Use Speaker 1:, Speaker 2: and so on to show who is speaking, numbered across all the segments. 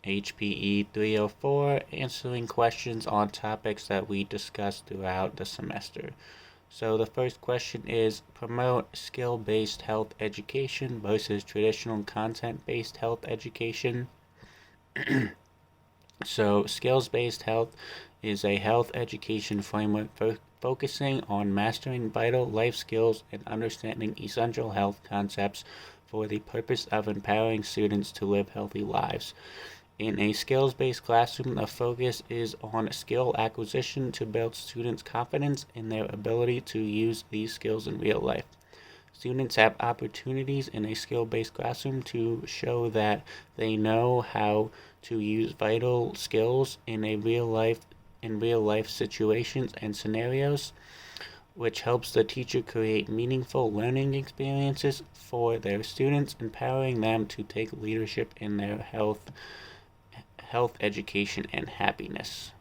Speaker 1: HPE 304, answering questions on topics that we discussed throughout the semester. So the first question is promote skill-based health education versus traditional content-based health education. So skills-based health is a health education framework focusing on mastering vital life skills and understanding essential health concepts for the purpose of empowering students to live healthy lives. In a skills-based classroom, the focus is on skill acquisition to build students' confidence in their ability to use these skills in real life. Students have opportunities in a skill-based classroom to show that they know how to use vital skills in real life situations and scenarios, which helps the teacher create meaningful learning experiences for their students, empowering them to take leadership in their health education, and happiness.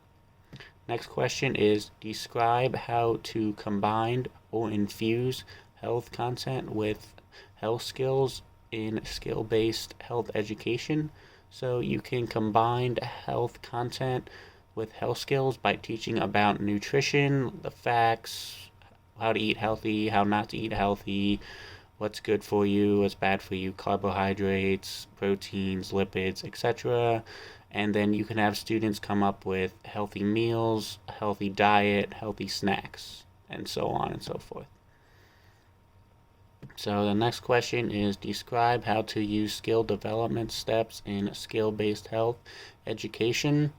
Speaker 1: Next question is describe how to combine or infuse health content with health skills in skill-based health education. So you can combine health content with health skills by teaching about nutrition, the facts, how to eat healthy, how not to eat healthy, what's good for you, what's bad for you, carbohydrates, proteins, lipids, etc. And then you can have students come up with healthy meals, a healthy diet, healthy snacks, and so on and so forth. So the next question is describe how to use skill development steps in skill-based health education.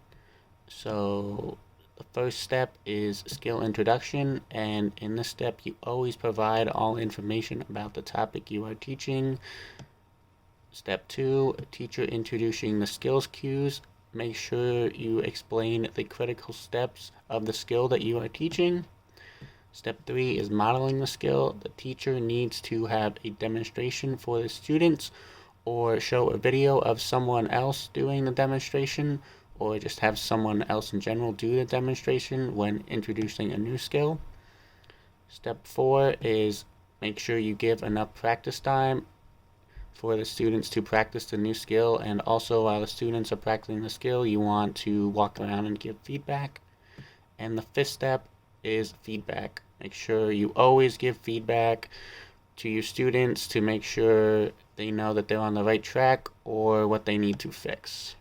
Speaker 1: So the first step is skill introduction, and in this step you always provide all information about the topic you are teaching. Step 2, teacher introducing the skills cues. Make sure you explain the critical steps of the skill that you are teaching. Step 3 is modeling the skill. The teacher needs to have a demonstration for the students or show a video of someone else doing the demonstration, or just have someone else in general do the demonstration when introducing a new skill. Step 4 is make sure you give enough practice time for the students to practice the new skill, and also while the students are practicing the skill, you want to walk around and give feedback. And the fifth step is feedback. Make sure you always give feedback to your students to make sure they know that they're on the right track or what they need to fix.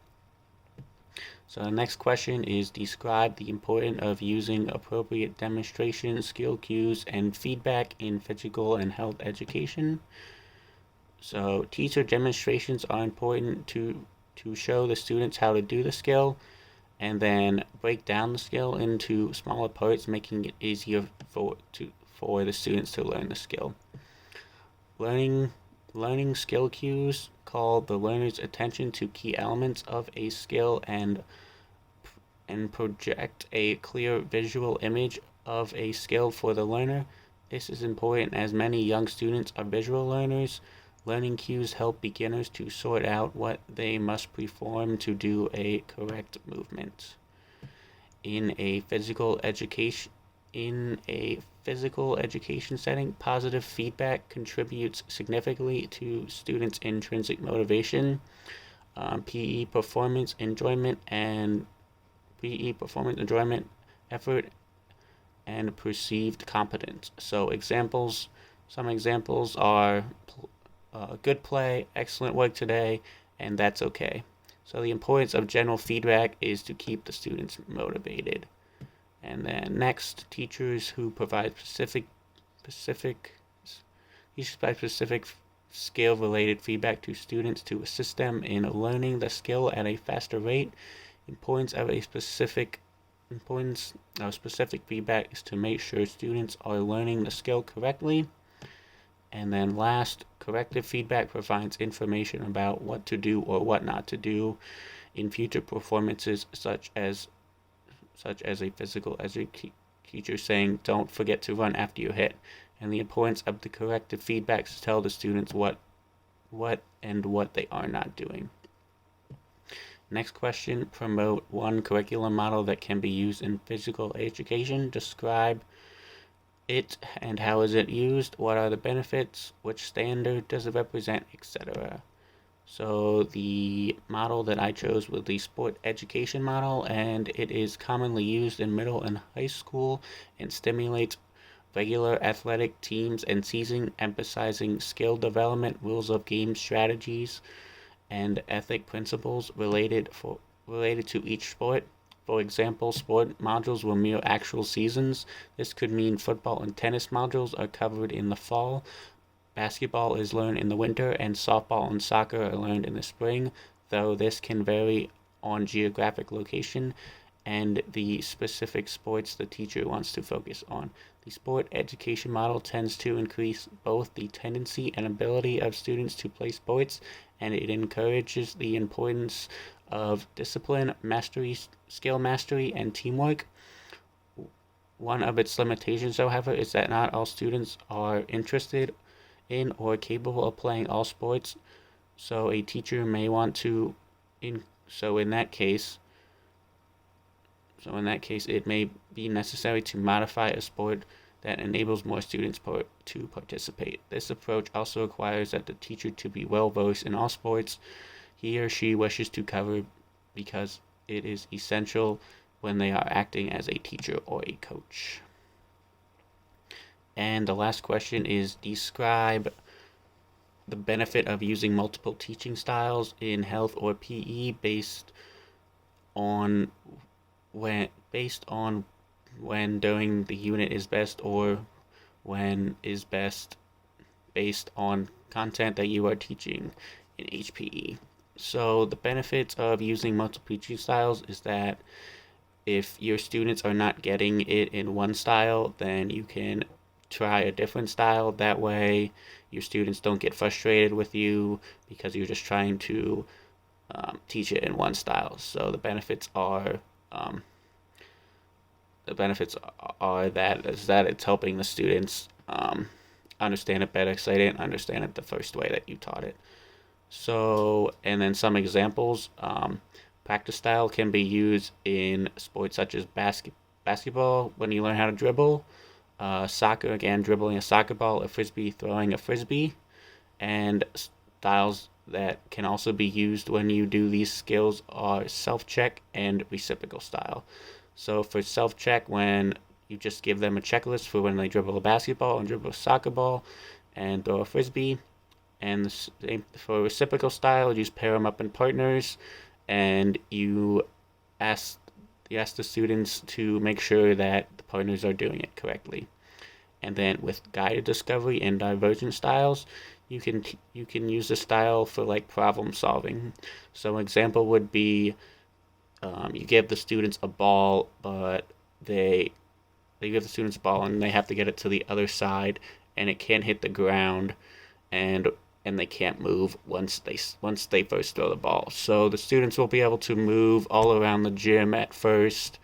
Speaker 1: So the next question is describe the importance of using appropriate demonstration, skill cues, and feedback in physical and health education. So teacher demonstrations are important to show the students how to do the skill, and then break down the skill into smaller parts, making it easier for the students to learn the skill. Learning skill cues call the learner's attention to key elements of a skill and project a clear visual image of a skill for the learner. This is important as many young students are visual learners. Learning cues help beginners to sort out what they must perform to do a correct movement. In a physical education setting, positive feedback contributes significantly to students' intrinsic motivation, PE performance enjoyment, effort, and perceived competence. So some examples are good play, excellent work today, and that's okay. So the importance of general feedback is to keep the students motivated. And then next, teachers who provide specific skill-related feedback to students to assist them in learning the skill at a faster rate. Importance of specific feedback is to make sure students are learning the skill correctly. And then last, corrective feedback provides information about what to do or what not to do in future performances, such as a physical teacher saying, don't forget to run after you hit. And the importance of the corrective feedback is to tell the students what they are not doing. Next question, promote one curriculum model that can be used in physical education. Describe it and how is it used, what are the benefits, which standard does it represent, etc. So the model that I chose was the sport education model, and it is commonly used in middle and high school and stimulates regular athletic teams and season, emphasizing skill development, rules of game strategies, and ethic principles related to each sport. For example, sport modules will mirror actual seasons. This could mean football and tennis modules are covered in the fall, basketball is learned in the winter, and softball and soccer are learned in the spring, though this can vary on geographic location and the specific sports the teacher wants to focus on. The sport education model tends to increase both the tendency and ability of students to play sports, and it encourages the importance of discipline, mastery, skill mastery, and teamwork. One of its limitations, however, is that not all students are interested in or capable of playing all sports, so a teacher may want to in so in that case it may be necessary to modify a sport that enables more students to participate. This approach also requires that the teacher to be well versed in all sports he or she wishes to cover, because it is essential when they are acting as a teacher or a coach. And the last question is, describe the benefit of using multiple teaching styles in health or PE on based on when doing the unit is best, or when is best based on content that you are teaching in HPE. So the benefits of using multiple teaching styles is that if your students are not getting it in one style, then you can try a different style. That way your students don't get frustrated with you because you're just trying to teach it in one style. So the benefits are that it's helping the students understand it better, because they didn't understand it the first way that you taught it. So, and then some examples. Practice style can be used in sports such as basketball when you learn how to dribble. Soccer, again, dribbling a soccer ball, a frisbee, throwing a frisbee. And styles that can also be used when you do these skills are self-check and reciprocal style. So for self-check, when you just give them a checklist for when they dribble a basketball and dribble a soccer ball and throw a frisbee. And for reciprocal style, you just pair them up in partners, and you ask the students to make sure that the partners are doing it correctly. And then with guided discovery and divergent styles, you can use the style for like problem solving. So an example would be you give the students a ball, but they give the students a ball and they have to get it to the other side, and it can't hit the ground, and they can't move once they first throw the ball. So the students will be able to move all around the gym at first,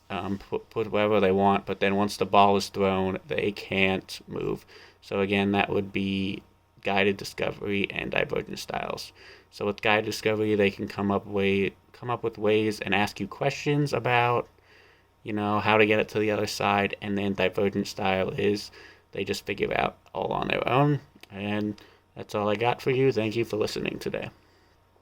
Speaker 1: put wherever they want, but then once the ball is thrown, they can't move. So again, that would be guided discovery and divergent styles. So with guided discovery, they can come up with ways and ask you questions about, how to get it to the other side. And then divergent style is they just figure it out all on their own. And that's all I got for you. Thank you for listening today.